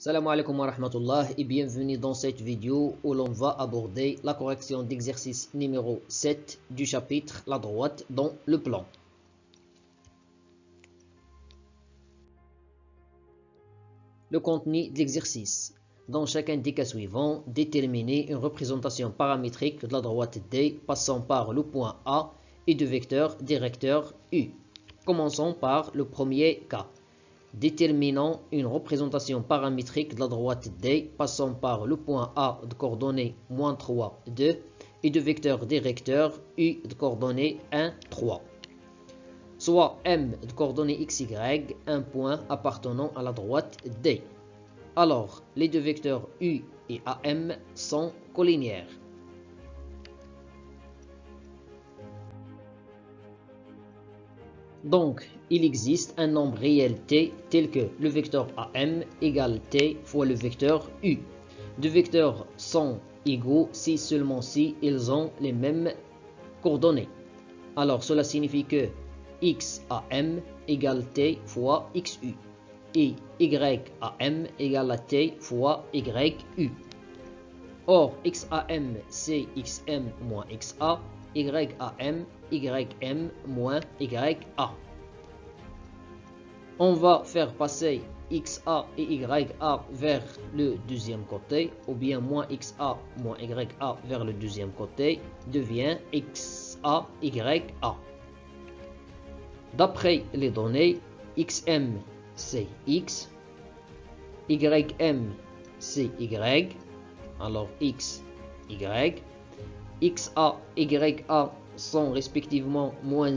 Salam alaikum wa rahmatullah et bienvenue dans cette vidéo où l'on va aborder la correction d'exercice numéro 7 du chapitre La droite dans le plan. Le contenu de l'exercice. Dans chacun des cas suivants, déterminer une représentation paramétrique de la droite D passant par le point A et de vecteur directeur U. Commençons par le premier cas. Déterminant une représentation paramétrique de la droite D passant par le point A de coordonnées -3, 2 et de vecteur directeur U de coordonnées 1, 3. Soit M de coordonnées XY, un point appartenant à la droite D. Alors, les deux vecteurs U et AM sont collinéaires. Donc, il existe un nombre réel t tel que le vecteur AM égale t fois le vecteur U. Deux vecteurs sont égaux si seulement si ils ont les mêmes coordonnées. Alors, cela signifie que XAM égale t fois XU et YAM égale à t fois YU. Or, XAM c'est XM moins XA, YAM, YM moins YA. On va faire passer XA et YA vers le deuxième côté, ou bien moins XA moins YA vers le deuxième côté, devient XA, YA. D'après les données, XM c'est X, YM c'est Y, alors X, Y. XA et YA sont respectivement moins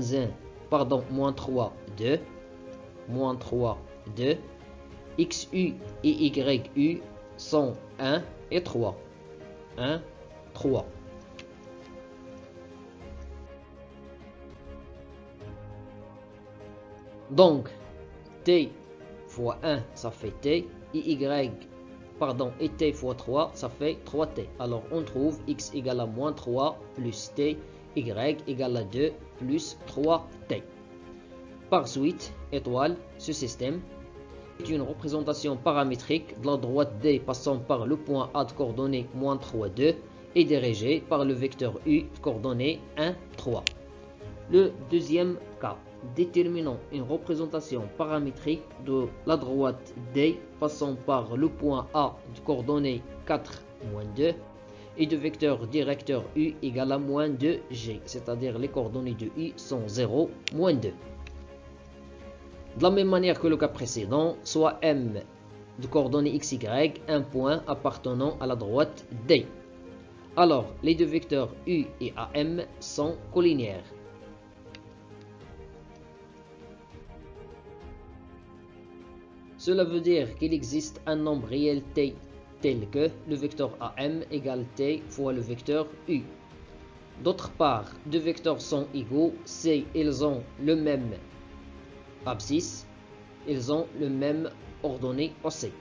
3, 2, moins 3, 2. XU et YU sont 1 et 3, 1, 3. Donc, T fois 1, ça fait T, et T fois 3, ça fait 3T. Alors, on trouve X égale à moins 3 plus T, Y égale à 2 plus 3T. Par suite, étoile, ce système est une représentation paramétrique de la droite D passant par le point A de coordonnées -3, 2 et dirigée par le vecteur U de coordonnées 1, 3. Le deuxième cas. Déterminons une représentation paramétrique de la droite D passant par le point A de coordonnées 4, 2 et de vecteur directeur U égale à -2G, c'est-à-dire les coordonnées de U sont 0, 2. De la même manière que le cas précédent, soit M de coordonnées XY, un point appartenant à la droite D. Alors, les deux vecteurs U et AM sont collinéaires. Cela veut dire qu'il existe un nombre réel t tel que le vecteur AM égale t fois le vecteur U. D'autre part, deux vecteurs sont égaux si ils ont le même abscisse, ils ont le même ordonnée aussi.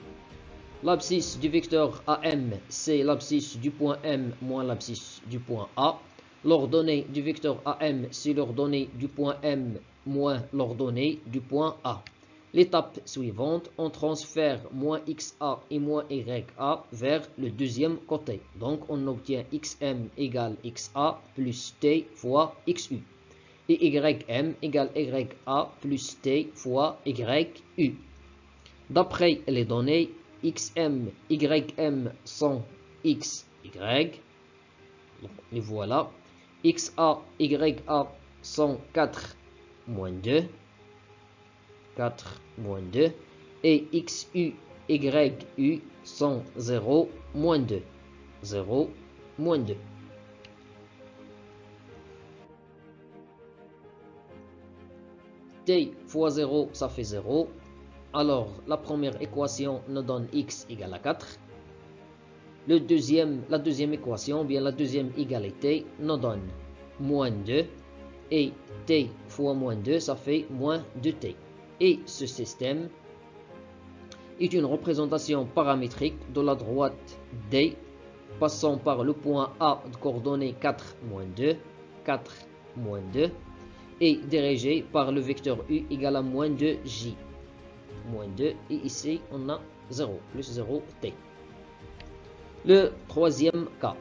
L'abscisse du vecteur AM, c'est l'abscisse du point M moins l'abscisse du point A. L'ordonnée du vecteur AM, c'est l'ordonnée du point M moins l'ordonnée du point A. L'étape suivante, on transfère moins XA et moins YA vers le deuxième côté. Donc, on obtient XM égale XA plus T fois XU. Et YM égale YA plus T fois YU. D'après les données, XM, YM sont XY. Les voilà. XA, YA sont 4, 2. 4, 2 et XU, YU sont 0, 2. 0, 2. T fois 0, ça fait 0. Alors, la première équation nous donne X égale à 4. La deuxième équation, bien la deuxième égalité, nous donne -2. Et T fois -2, ça fait -2T. Et ce système est une représentation paramétrique de la droite D passant par le point A de coordonnées 4, 2, 4, 2 et dirigée par le vecteur U égale à -2J. moins 2. Et ici, on a 0, plus 0t. Le troisième cas.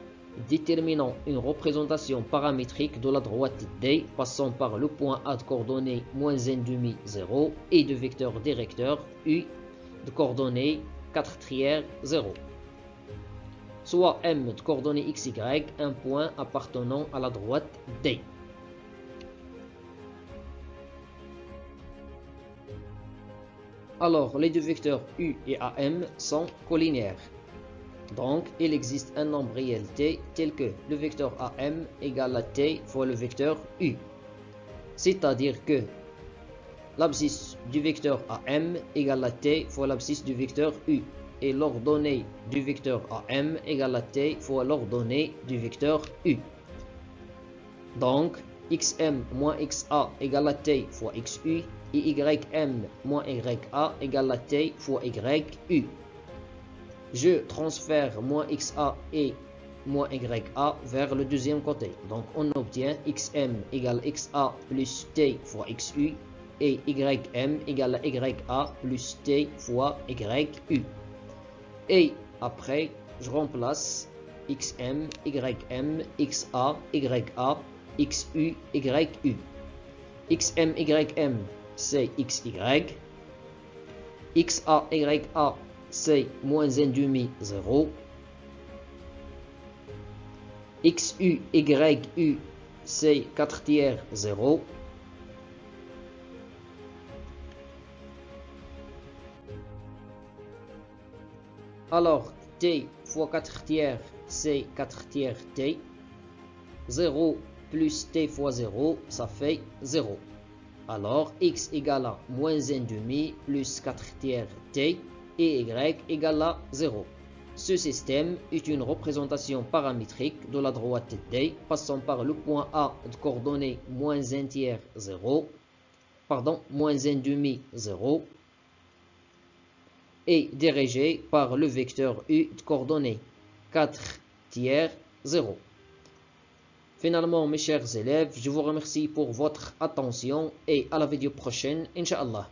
Déterminons une représentation paramétrique de la droite D passant par le point A de coordonnées moins 1,5, 0 et de vecteur directeur U de coordonnées 4/3, 0. Soit M de coordonnées XY, un point appartenant à la droite D. Alors, les deux vecteurs U et AM sont collinéaires. Donc, il existe un nombre réel t tel que le vecteur AM égale à t fois le vecteur U. C'est-à-dire que l'abscisse du vecteur AM égale à t fois l'abscisse du vecteur U. Et l'ordonnée du vecteur AM égale à t fois l'ordonnée du vecteur U. Donc, xm moins xa égale à t fois xu et ym moins ya égale à t fois yu. Je transfère moins xa et moins ya vers le deuxième côté. Donc, on obtient xm égale xa plus t fois xu et ym égale à ya plus t fois yu. Et après, je remplace xm, ym, xa, ya, xu, yu. Xm, ym, c'est xy. Xa, ya, c'est moins 1,5, 0. Xu, yu, c'est 4/3, 0. Alors, t fois 4/3, c'est 4/3 t. 0 plus t fois 0, ça fait 0. Alors, x égale à moins 1,5 plus 4/3 t et y égale à 0. Ce système est une représentation paramétrique de la droite D passant par le point A de coordonnées moins 1/3, 0, moins 1,5, 0, et dirigé par le vecteur U de coordonnées 4/3, 0. Finalement, mes chers élèves, je vous remercie pour votre attention et à la vidéo prochaine, Inch'Allah.